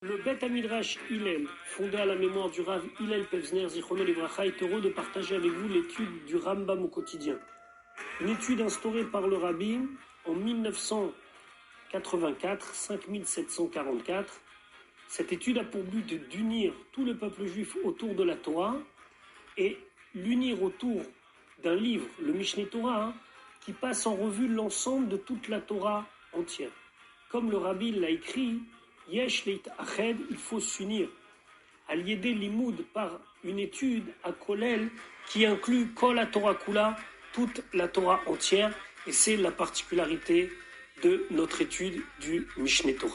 Le Bet Midrash Hillel, fondé à la mémoire du Rav Hillel Pevzner Zichrono Livracha, est heureux de partager avec vous l'étude du Rambam au quotidien. Une étude instaurée par le Rabbi en 1984, 5744. Cette étude a pour but d'unir tout le peuple juif autour de la Torah et l'unir autour d'un livre, le Mishneh Torah, qui passe en revue l'ensemble de toute la Torah entière. Comme le Rabbi l'a écrit, Yesh leit ached, il faut s'unir. Al-Yedé Limoud, par une étude à Kolel qui inclut Kol la Torah Kula, toute la Torah entière, et c'est la particularité de notre étude du Mishneh Torah.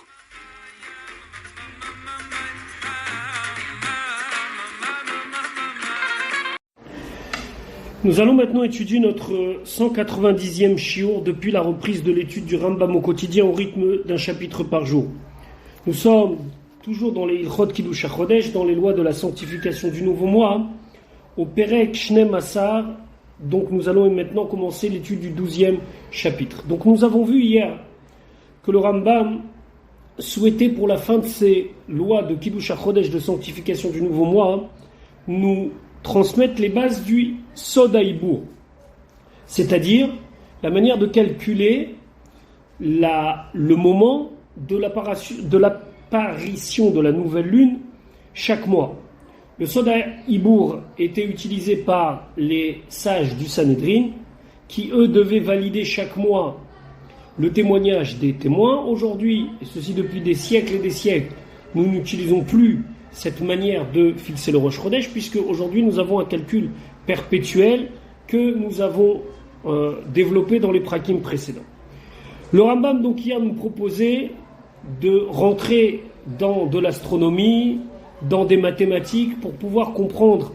Nous allons maintenant étudier notre 190e shiur depuis la reprise de l'étude du Rambam au quotidien au rythme d'un chapitre par jour. Nous sommes toujours dans les Ilchot Kiddush HaChodesh, dans les lois de la sanctification du nouveau mois, au Perek Shnem Asar. Donc nous allons maintenant commencer l'étude du 12e chapitre. Donc nous avons vu hier que le Rambam souhaitait pour la fin de ces lois de Kiddush HaChodesh, de sanctification du nouveau mois, nous transmettre les bases du Sod HaIbour, c'est-à-dire la manière de calculer le moment de l'apparition de la nouvelle lune chaque mois. Le Sod HaIbour était utilisé par les sages du Sanhédrin qui, eux, devaient valider chaque mois le témoignage des témoins. Aujourd'hui, et ceci depuis des siècles et des siècles, nous n'utilisons plus cette manière de fixer le Rosh Chodesh, puisque aujourd'hui nous avons un calcul perpétuel que nous avons développé dans les prakim précédents. Le Rambam donc hier nous proposait de rentrer dans de l'astronomie, dans des mathématiques, pour pouvoir comprendre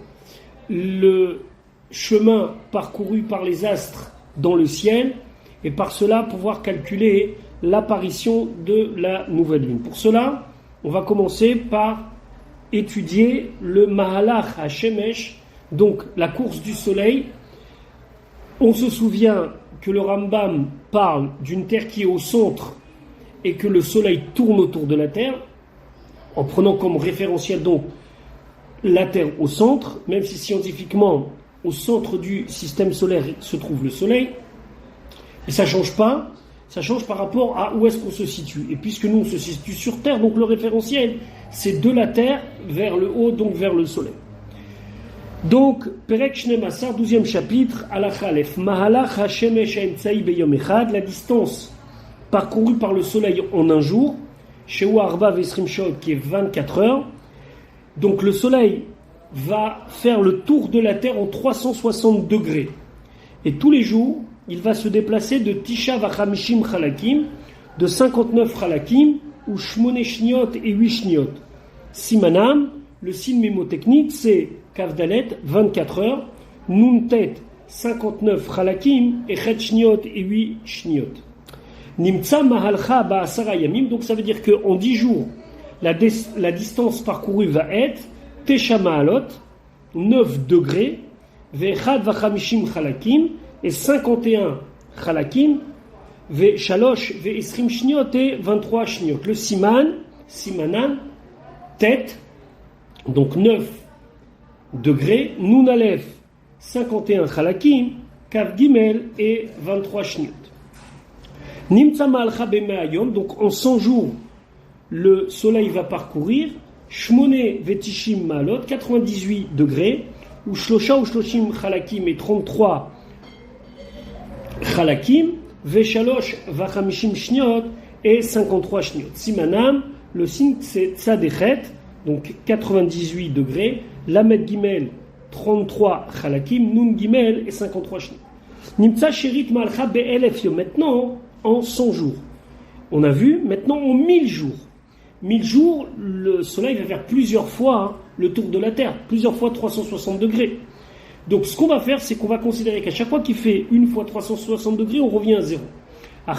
le chemin parcouru par les astres dans le ciel, et par cela pouvoir calculer l'apparition de la nouvelle lune. Pour cela, on va commencer par étudier le Mahalach HaShemesh, donc la course du soleil. On se souvient que le Rambam parle d'une terre qui est au centre et que le soleil tourne autour de la terre, en prenant comme référentiel donc la terre au centre, même si scientifiquement au centre du système solaire se trouve le soleil, et ça change pas. Ça change par rapport à où est-ce qu'on se situe. Et puisque nous, on se situe sur Terre, donc le référentiel, c'est de la Terre vers le haut, donc vers le Soleil. Donc, Perek Shnem Asar, 12e chapitre, Halakha Aleph, Mahalach HaShemesh HaEmtzaï Beyom Echad, la distance parcourue par le Soleil en un jour, Sheu Arba Vesrim Shot, qui est 24 heures. Donc, le Soleil va faire le tour de la Terre en 360 degrés. Et tous les jours, il va se déplacer de Tisha Vachamishim Chalakim, de 59 Chalakim, ou Shmone Shniot et 8 Shniot. Simanam, le signe mémotechnique, c'est Kavdalet, 24 heures, Nuntet, 59 Chalakim, et Chet Shniot et 8 Shniot. Nimtsa Mahalcha Ba'asara Yamim, donc ça veut dire qu'en 10 jours, la distance parcourue va être Tesha Ma'alot, 9 degrés, Ve'echad Vachamishim Chalakim, et 51 Chalakim, Ve Shalosh, Ve Esrim Shniot et 23 Shniot. Le Simanan, tête, donc 9 degrés, Nun Aleph, 51 Chalakim, Kav Gimel et 23 Shniot. Nimtza Ma'alcha B'me'ayom, donc en 100 jours, le soleil va parcourir Shmone Vetishim Ma'alot, 98 degrés, ou Shlosha ou Shloshim Chalakim et 33 Chalakim, Veshalosh Vachamishim Shniot et 53 Shniot. Simanam, le signe c'est Tzadechet, donc 98 degrés, Lamed Gimel 33 Chalakim, Nun Gimel et 53 Shniot. Nimtza Sherit Malcha Be'elef Yom, maintenant en 100 jours. On a vu, maintenant en 1000 jours. 1000 jours, le soleil va faire plusieurs fois le tour de la Terre, plusieurs fois 360 degrés. Donc ce qu'on va faire, c'est qu'on va considérer qu'à chaque fois qu'il fait une fois 360 degrés, on revient à zéro. À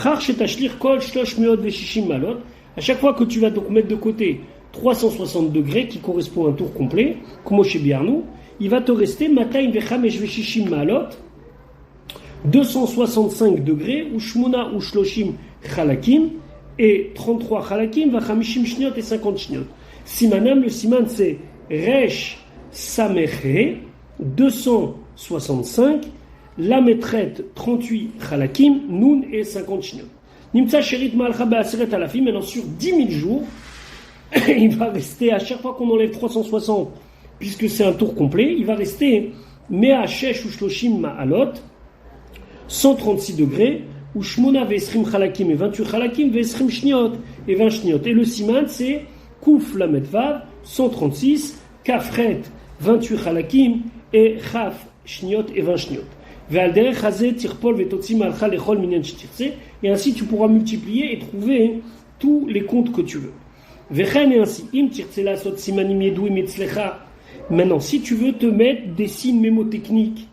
chaque fois que tu vas donc mettre de côté 360 degrés, qui correspond à un tour complet, comme chez Biarnou, il va te rester 265 degrés, ou Shmona ou Shloshim Chalakim, et 33 Chalakim, Vachamishim Shniot et 50 Shniot. Simanam, le Siman c'est Resh Sameche, 265, Lametret, 38 Chalakim, Nun et 50 Shniot. Nimtsa Sherit Ma'alcha Be'aseret Alafim, maintenant sur 10 000 jours, il va rester, à chaque fois qu'on enlève 360, puisque c'est un tour complet, il va rester Mea Shesh Ushloshim Ma'alot, 136 degrés, ou Shmona Ve'esrim Chalakim et 28 Chalakim, Ve'esrim Shniot et 20 Shniot. Et le Siman, c'est Kouf Lamed Vav, 136, Kafret, 28 Chalakim et Chaf Shniot et 20 Shniot. Ve'alderech Hazeh Tirpol Ve'totzi Ma'alcha Lechol Minyan Shtirtse. Et ainsi, tu pourras multiplier et trouver tous les comptes que tu veux. Vechen et ainsi, Im Tirtse Lasot Simanim Yedouim Etzlecha. Maintenant, si tu veux te mettre des signes mémotechniques,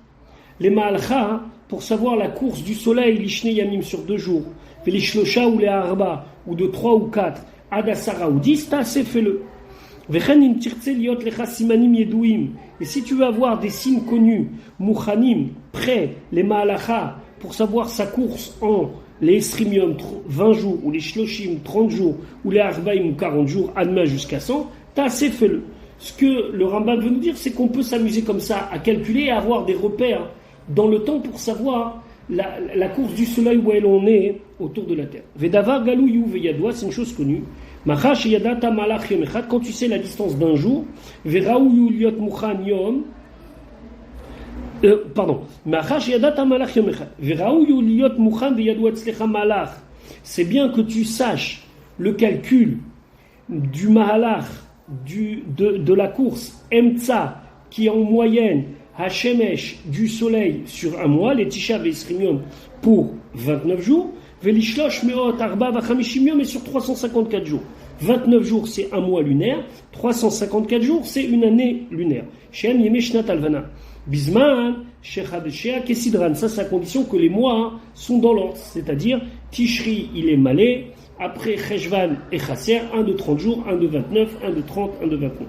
les Ma'alcha, pour savoir la course du soleil, l'Ishne Yamim sur 2 jours, l'Ishlosha ou les Arba, ou de 3 ou 4, Adasara ou 10, t'as assez fait-le. Vechen tirtse liot lecha simanim yedouim. Et si tu veux avoir des signes connus, Mouchanim, prêts, les Ma'alacha, pour savoir sa course en les Esrimium 20 jours, ou les Shloshim 30 jours, ou les Arbaim ou 40 jours, Adma jusqu'à 100, t'as assez fait-le. Ce que le Rambam veut nous dire, c'est qu'on peut s'amuser comme ça, à calculer et avoir des repères dans le temps pour savoir la course du soleil où elle en est autour de la terre. Vedavar galou yu veyadwa, c'est une chose connue. Machash yadata malach yom echad, quand tu sais la distance d'un jour, veraou yu liot muchan yom, Machash yadata malach yom echad, veraou yu liot muchan veyadwa tzlecha malach. C'est bien que tu saches le calcul du mahalach, de la course, Emtsa, qui est en moyenne, Hashemesh, du soleil sur un mois, les Tisha Ve'esrimium pour 29 jours, Velishlosh Meot Arba Vachamishim Yom et sur 354 jours. 29 jours c'est un mois lunaire, 354 jours c'est une année lunaire. Shem Yeme Shnat Alvana. Bisman, Shechadeshea Kesidran, ça c'est à condition que les mois sont dans l'ordre, c'est-à-dire Tishri il est malé, après Cheshvan et Chasser, un de 30 jours, un de 29, un de 30, un de 29.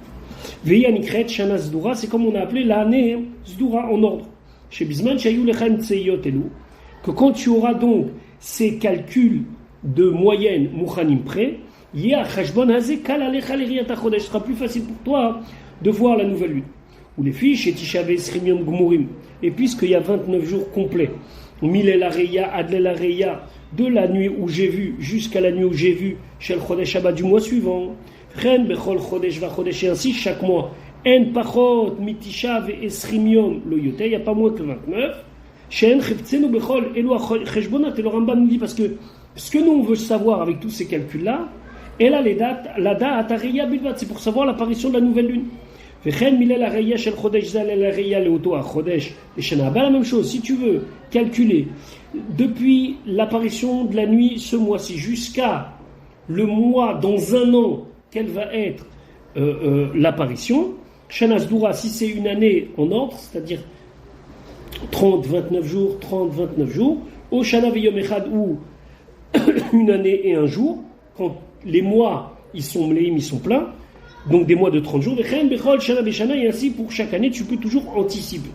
Veya Nikret Shana Zdura, c'est comme on a appelé l'année Zdura en ordre. Chez Bisman, Shayou Lechem Tseyot Elou, que quand tu auras donc ces calculs de moyenne Mouchanim près, Yea Cheshbon Hazé Kal Alecha Leriyat HaChodesh, sera plus facile pour toi de voir la nouvelle lune. Ou les filles, chez Tisha Ve'esrimium Gmurim, et puisqu'il y a 29 jours complets, Milel Areya, Adlel Areya, de la nuit où j'ai vu jusqu'à la nuit où j'ai vu, chez le Chodesh Abba du mois suivant, Chen Bechol Chodesh va Chodesh, et ainsi chaque mois, En Pachot Mitisha Ve'esrimium lo yote, il n'y a pas moins que 29, Shen Cheftzenu Bechol Elo Cheshbonat, et le Rambam nous dit, parce que ce que nous on veut savoir avec tous ces calculs-là, et là les dates, la date Areya Bilvat, c'est pour savoir l'apparition de la nouvelle lune. Vechen Milel Areya Shel Chodesh Zalel Areya Leoto à Chodesh et Shana Abba, la même chose, si tu veux calculer depuis l'apparition de la nuit ce mois-ci jusqu'à le mois dans un an, quelle va être l'apparition, Shana Zdura, si c'est une année en ordre, c'est-à-dire 30, 29 jours, 30, 29 jours, au Shana Veyom Echad, ou une année et un jour, quand les mois ils sont mléim, ils sont pleins, donc des mois de 30 jours, et ainsi pour chaque année tu peux toujours anticiper.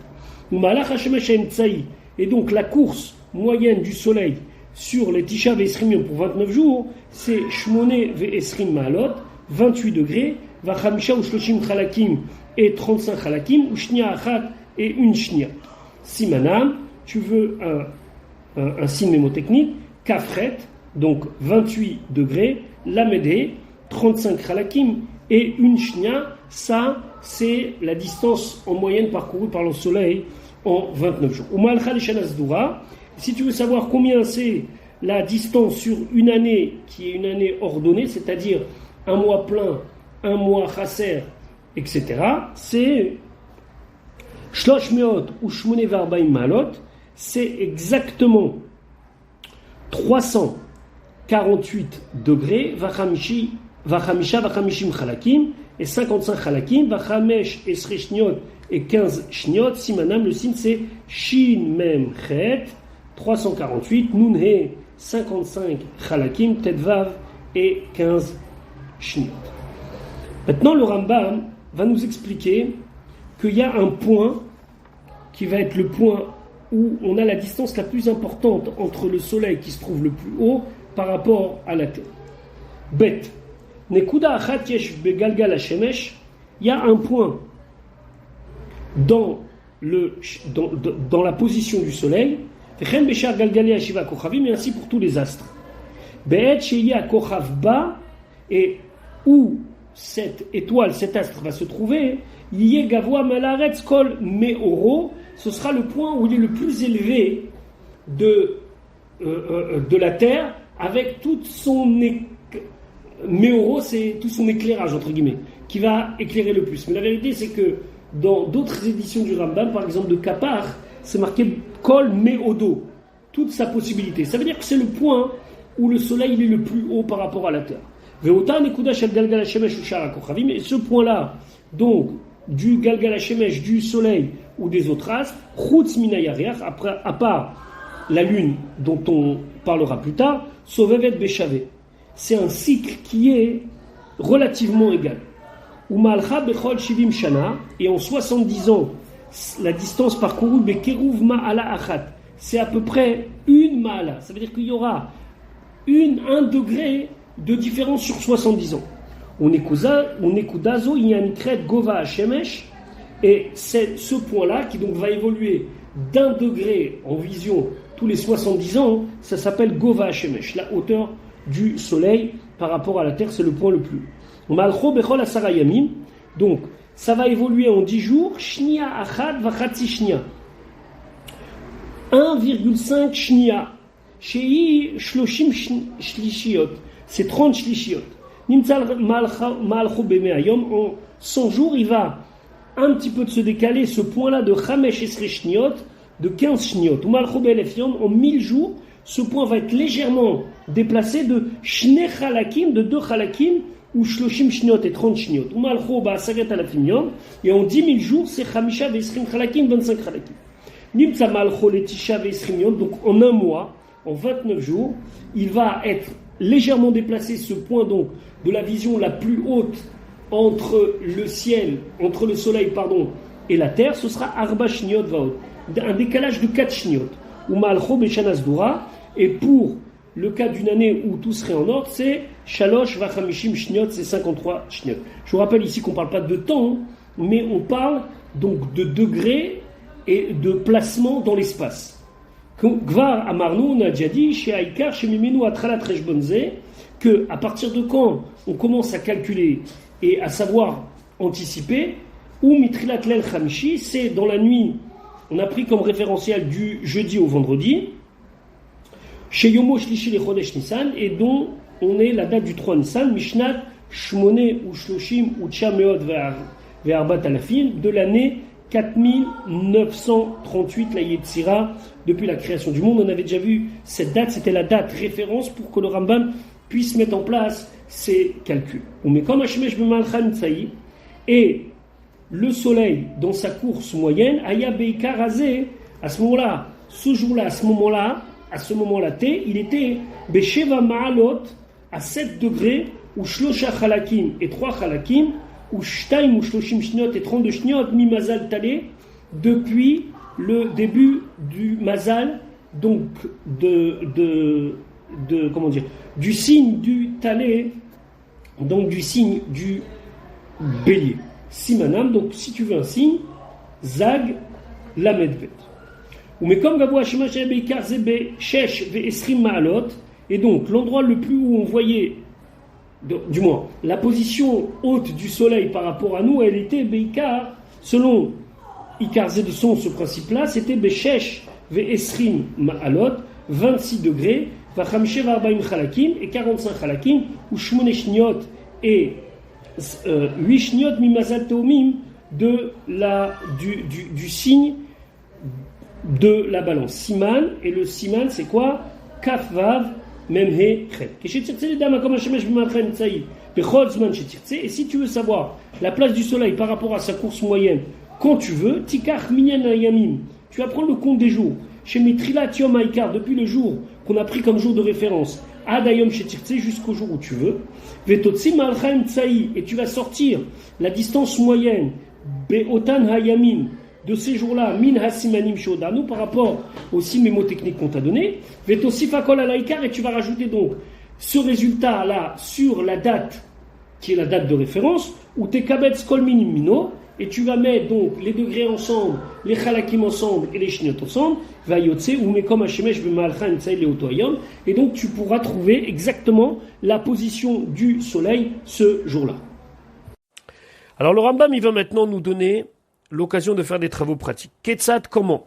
Et donc la course moyenne du soleil sur les Tisha Ve'esrimium pour 29 jours, c'est Shmone Ve'esrim Ma'alot, 28 degrés, Vachamisha ou Shloshim Chalakim et 35 Chalakim, ou Shnia Achat et une Shnia. Simanam, tu veux un signe mémotechnique, Kafret, donc 28 degrés, Lamedé, 35 Chalakim et une Shnia, ça c'est la distance en moyenne parcourue par le soleil en 29 jours. Si tu veux savoir combien c'est la distance sur une année qui est une année ordonnée, c'est-à-dire un mois plein, un mois chasser, etc., c'est Shlosh Meot ou Shmone Varbaim Malot, c'est exactement 348 degrés, Vachamisha Vachamishim Chalakim, et 55 Chalakim, Vachamesh Esre Shniot et 15 Shniot, Simanam, le signe c'est Shin Mem Chet, 348, Nun He, 55 Chalakim, Tedvav et 15 Shniot. Maintenant, le Rambam va nous expliquer qu'il y a un point qui va être le point où on a la distance la plus importante entre le soleil qui se trouve le plus haut par rapport à la Terre. Bet. Nekuda achat yesh begalgal hashemesh. Il y a un point dans la position du soleil. V'chen beshar galgalei hashiva kochavim, et ainsi pour tous les astres. Be'et sheya kochav ba, et où cette étoile, cet astre va se trouver, yé gavoa malaretz kol meoro, ce sera le point où il est le plus élevé de la terre, avec toute son meoro, c'est tout son éclairage entre guillemets, qui va éclairer le plus. Mais la vérité, c'est que dans d'autres éditions du Rambam, par exemple de Kapar, c'est marqué kol meodo, toute sa possibilité. Ça veut dire que c'est le point où le soleil il est le plus haut par rapport à la terre. Et ce point-là, donc, du Galgal HaShemesh, du soleil ou des autres astres, chutz mina yariach, à part la lune dont on parlera plus tard, sovevet beshavé. C'est un cycle qui est relativement égal. Umalcha bechol shivim shana, et en 70 ans, la distance parcourue bekeruv ma'ala achat, c'est à peu près une ma'ala. Ça veut dire qu'il y aura un degré de différence sur 70 ans. On ékudazo, il y a une crête gova hashemesh, et c'est ce point-là qui donc va évoluer d'un degré en vision tous les 70 ans, ça s'appelle gova hashemesh, la hauteur du soleil par rapport à la terre, c'est le point le plus. Malcho bechol asara yamim, donc ça va évoluer en 10 jours, shnia achad vachatzi shnia, 1,5 shnia, shei shloshim shlishiot, c'est 30 shlishiot. Nimtzal malcho b'me'ayom, en 100 jours, il va un petit peu de se décaler ce point-là de chamesh esre shniot, de 15 shniot. Ou malcho be'elef yom, en 1000 jours, ce point va être légèrement déplacé de shne chalakim, de 2 chalakim, ou shloshim shniot et 30 shniot. Ou malcho ba'asaret alafim yom, et en 10 000 jours, c'est chamisha ve'esrim chalakim, 25 chalakim. Nimtzal malcho letisha ve'esrim yom, donc en un mois, en 29 jours, il va être légèrement déplacé, ce point donc de la vision la plus haute entre le ciel, entre le soleil et la terre, ce sera arba shniot vaot, un décalage de 4 shniot. Ou malcho bechanas dura, et pour le cas d'une année où tout serait en ordre, c'est shalosh vachamishim shniot, c'est 53 shniot. Je vous rappelle ici qu'on ne parle pas de temps, mais on parle donc de degrés et de placement dans l'espace. Gvar Amarnou, on a déjà dit, chez Aïkar, chez Mimenu Atralat Rejbonze, que à partir de quand on commence à calculer et à savoir anticiper, ou Mitrilat Lel Chamishi, c'est dans la nuit, on a pris comme référentiel du jeudi au vendredi, chez Yomo Shlishi le Chodesh Nissan, et dont on est la date du 3 Nissan, Mishnat Shmone ou Shloshim ou Tchameot Ve'arbat Alafin, de l'année 4938, la Yetzira, depuis la création du monde. On avait déjà vu cette date, c'était la date référence pour que le Rambam puisse mettre en place ses calculs. Mais comme Hashemesh b'malchan tsaï, et le soleil dans sa course moyenne, Aya Beikar Azé, à ce moment-là, ce jour-là, à ce moment-là T, il était Besheva Ma'alot, à 7 degrés, ou Shlosha Chalakim et 3 Chalakim, ou Shtaim ou Shloshim Shniot et 32 Shniot, mi Mazal Talé, depuis le début du Mazal, donc du signe du Talé, donc du signe du bélier. Simanam, donc si tu veux un signe, Zag Lamedvet. Ou mais comme Gabo Hashema Beikar Zebe Shesh Ve Esrim Ma'alot, et donc l'endroit le plus où on voyait, du moins, la position haute du soleil par rapport à nous, elle était Beikar, selon Ikar Zedson, ce principe-là, c'était Beshesh Ve Esrim Ma'alot, 26 degrés, Vachamshev Arbaim Chalakim, et 45 Chalakim, ou Shmone Shniot, et 8 Shniot Mimazal Teomim, du signe de la balance. Siman, et le Siman, c'est quoi? Kaf Vav Memhe Chet. Et si tu veux savoir la place du soleil par rapport à sa course moyenne, quand tu veux, Tikach Minyan Yamim, tu vas prendre le compte des jours. Chez Mitrilat Yom Haïkar, depuis le jour qu'on a pris comme jour de référence, Adayom Shetirtse, jusqu'au jour où tu veux. Vetotsi Malchaim Tsaï, et tu vas sortir la distance moyenne, Beotan Hayamim, de ces jours-là, Min Hasimanim Shodanu, par rapport aux 6 mémotechniques qu'on t'a donné. Vetossi Fakol Alaïkar, et tu vas rajouter donc ce résultat-là sur la date, qui est la date de référence, où t'es kabetz kol minim mino, et tu vas mettre donc les degrés ensemble, les chalakim ensemble et les shniyot ensemble, va yotse ou mekom hashemesh b'ma'alcha imtsaï leotoyom, et donc tu pourras trouver exactement la position du soleil ce jour-là. Alors le Rambam, il va maintenant nous donner l'occasion de faire des travaux pratiques. Ketzad, comment?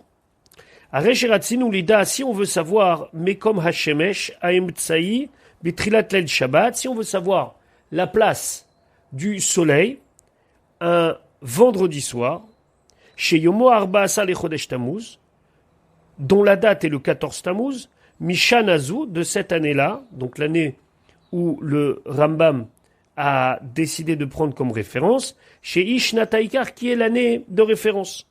Aresheratzin lida, si on veut savoir mekom hashemesh aimtsaï bitrilat leil shabbat, si on veut savoir la place du soleil, un vendredi soir, chez Yomo Arba Asa Lechodesh Tammuz, dont la date est le 14 Tammuz, Mishanazu, de cette année-là, donc l'année où le Rambam a décidé de prendre comme référence, chez Ishnataikar, qui est l'année de référence.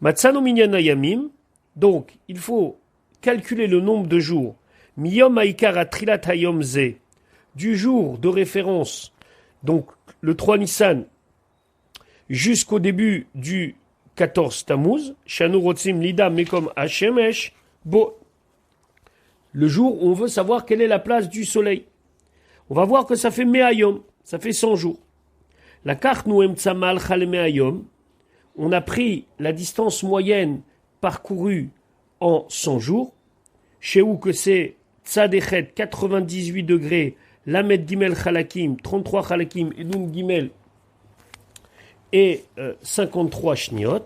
Matsano Minyana Yamim, donc il faut calculer le nombre de jours, Miyom Aikar Atrilat Hayom Ze, du jour de référence, donc le 3 Nissan, jusqu'au début du 14 Tammuz, Shanu Rotzim Lida Mekom Hashemesh, Bo, le jour où on veut savoir quelle est la place du soleil. On va voir que ça fait Me'ayom, ça fait 100 jours. La carte nous Emtsamal Chal Me'ayom, on a pris la distance moyenne parcourue en 100 jours, chez où que c'est Tzadechet 98 degrés, Lamed Gimel Chalakim 33 Chalakim, et Nun Gimel et 53 shniot,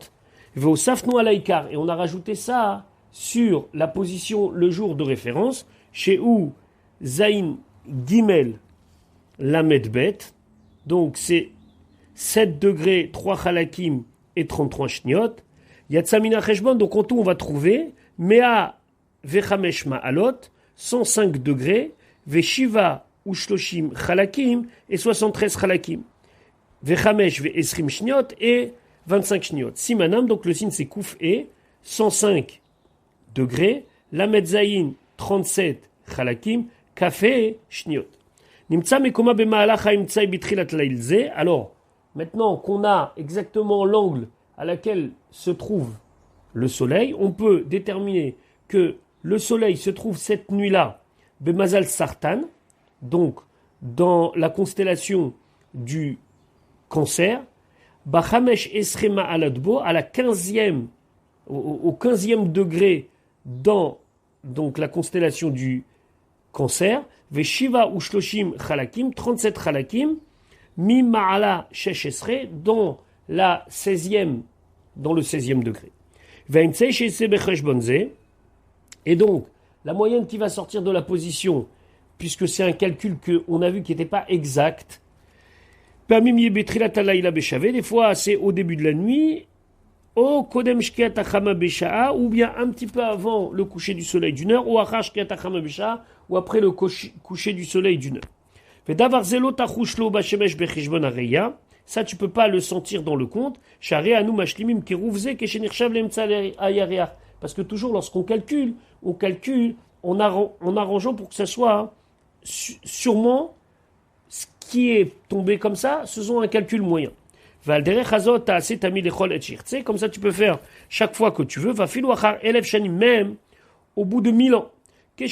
Veosafnu alaikar, et on a rajouté ça sur la position, le jour de référence, chez où Zain Gimel Lamed Bet, donc c'est 7 degrés, 3 halakim et 33 shniot, Yatsamina Cheshbon, donc en tout on va trouver Mea Vechamesh Ma'alot, 105 degrés, Veshiva Ushloshim Chalakim et 73 Chalakim. Vechamesh ve'esrim shniot et 25 shniot. Simanam, donc le signe c'est kouf et 105 degrés, lamed zayin 37 chalakim, kafé shniot. Nimtsa mekoma b'ma'alach ha'imtsai bitrilat lailze. Alors, maintenant qu'on a exactement l'angle à laquelle se trouve le soleil, on peut déterminer que le soleil se trouve cette nuit-là, b'mazal sartan, donc dans la constellation du Cancer, Bachamesh Esrema Aladbo, à la 15e, au 15e degré dans donc la constellation du Cancer, Veshiva Ushloshim Chalakim, 37 Chalakim, Mi Ma'ala Shesh Esre, dans la 16e, dans le 16e degré. Veimtsei Shese Bechesh Bonze, et donc la moyenne qui va sortir de la position, puisque c'est un calcul qu'on a vu qui n'était pas exact, des fois c'est au début de la nuit, ou bien un petit peu avant le coucher du soleil d'une heure, ou après le coucher du soleil d'une heure. Ça tu peux pas le sentir dans le compte, parce que toujours lorsqu'on calcule, on calcule en arrangeant pour que ça soit sûrement ce qui est tombé comme ça, ce sont un calcul moyen. Comme ça tu peux faire chaque fois que tu veux, même au bout de 1000 ans. Quand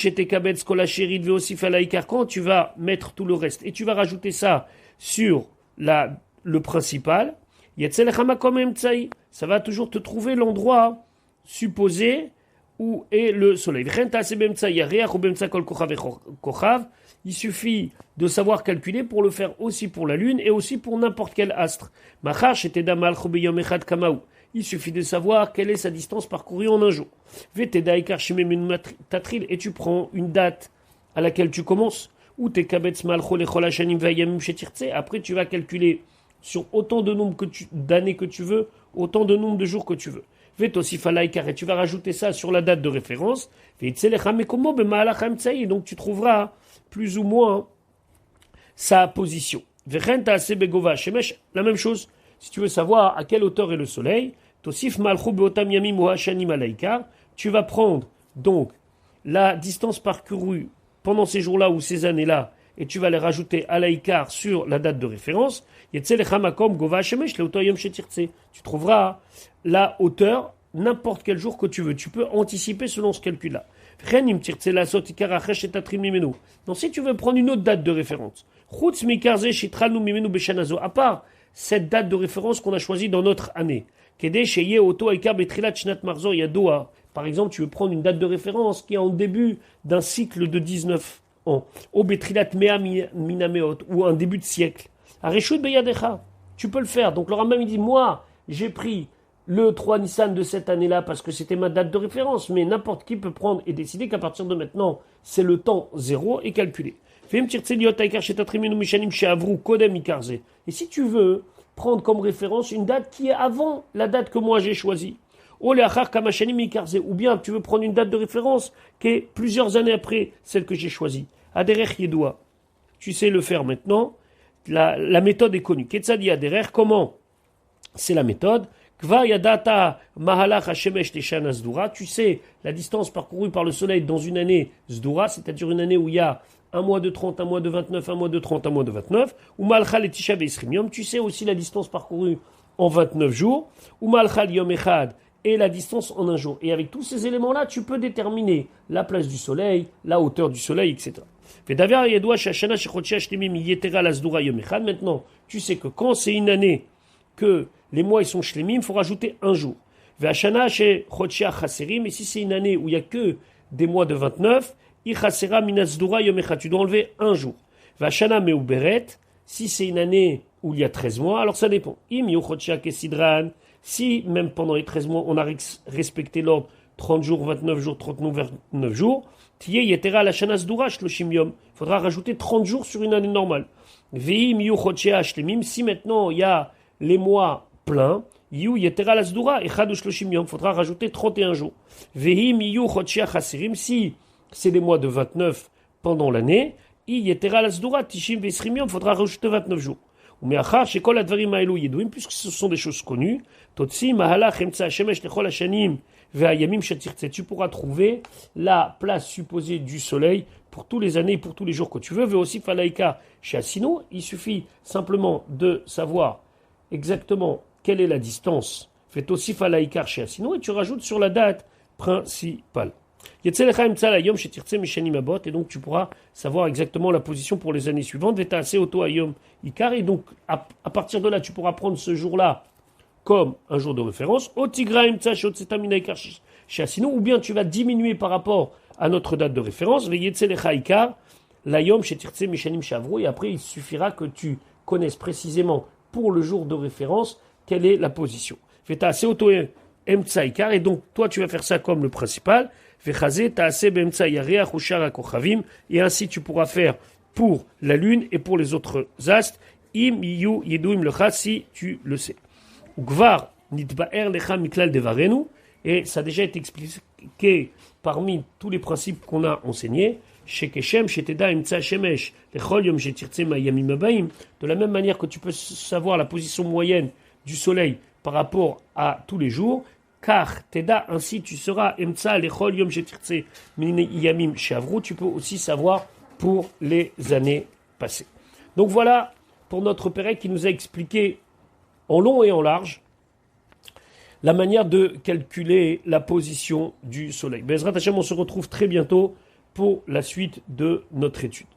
tu vas mettre tout le reste et tu vas rajouter ça sur le principal, ça va toujours te trouver l'endroit supposé où est le soleil. Il suffit de savoir calculer pour le faire aussi pour la lune et aussi pour n'importe quel astre. Il suffit de savoir quelle est sa distance parcourue en un jour. Et tu prends une date à laquelle tu commences. Après tu vas calculer sur autant de nombre d'années que tu veux, autant de nombre de jours que tu veux. Et tu vas rajouter ça sur la date de référence. Et donc tu trouveras plus ou moins sa position. La même chose, si tu veux savoir à quelle hauteur est le soleil, tu vas prendre donc la distance parcourue pendant ces jours-là ou ces années-là, et tu vas les rajouter à l'Aïkar sur la date de référence. Tu trouveras la hauteur n'importe quel jour que tu veux. Tu peux anticiper selon ce calcul-là. Donc si tu veux prendre une autre date de référence, à part cette date de référence qu'on a choisie dans notre année, par exemple, tu veux prendre une date de référence qui est en début d'un cycle de 19 ans, ou un début de siècle. Tu peux le faire. Donc le Rambam il dit, moi, j'ai pris le 3 Nissan de cette année-là parce que c'était ma date de référence, mais n'importe qui peut prendre et décider qu'à partir de maintenant, c'est le temps zéro et calculer. Et si tu veux prendre comme référence une date qui est avant la date que moi j'ai choisie, ou bien tu veux prendre une date de référence qui est plusieurs années après celle que j'ai choisie. Aderer Yedoua. Tu sais le faire maintenant. La méthode est connue. Ketzadi Aderer, comment? C'est la méthode. Kva Yadata Mahalach Hashemesh Teshana Zdura. Tu sais la distance parcourue par le soleil dans une année Zdura, c'est-à-dire une année où il y a un mois de 30, un mois de 29, un mois de 30, un mois de 29. Ou Malchal et Tisha B'Isrimium. Tu sais aussi la distance parcourue en 29 jours. Ou Malchal Yom Echad. Et la distance en un jour. Et avec tous ces éléments-là, tu peux déterminer la place du soleil, la hauteur du soleil, etc. Maintenant, tu sais que quand c'est une année que les mois ils sont shlemim, il faut rajouter un jour. Et si c'est une année où il n'y a que des mois de 29, tu dois enlever un jour. Si c'est une année où il y a 13 mois, alors ça dépend. Si même pendant les 13 mois, on a respecté l'ordre 30 jours, 29 jours, 39 jours, il faudra rajouter 30 jours sur une année normale. Si maintenant il y a les mois pleins, il faudra rajouter 31 jours. Si c'est les mois de 29 pendant l'année, il faudra rajouter 29 jours. Puisque ce sont des choses connues, tu pourras trouver la place supposée du soleil pour toutes les années et pour tous les jours que tu veux. Aussi Falaïka chez Assino, il suffit simplement de savoir exactement quelle est la distance. Fais aussi Falaïka chez Assino et tu rajoutes sur la date principale. Et donc tu pourras savoir exactement la position pour les années suivantes. Et donc à partir de là, tu pourras prendre ce jour-là comme un jour de référence. Ou bien tu vas diminuer par rapport à notre date de référence. Et après, il suffira que tu connaisses précisément pour le jour de référence quelle est la position. Et donc toi, tu vas faire ça comme le principal. Et ainsi tu pourras faire pour la lune et pour les autres astres, si tu le sais. Et ça a déjà été expliqué parmi tous les principes qu'on a enseignés. De la même manière que tu peux savoir la position moyenne du soleil par rapport à tous les jours, car Teda, ainsi tu seras tu peux aussi savoir pour les années passées. Donc voilà pour notre Pérec qui nous a expliqué en long et en large la manière de calculer la position du soleil. Bezrat Hashem, on se retrouve très bientôt pour la suite de notre étude.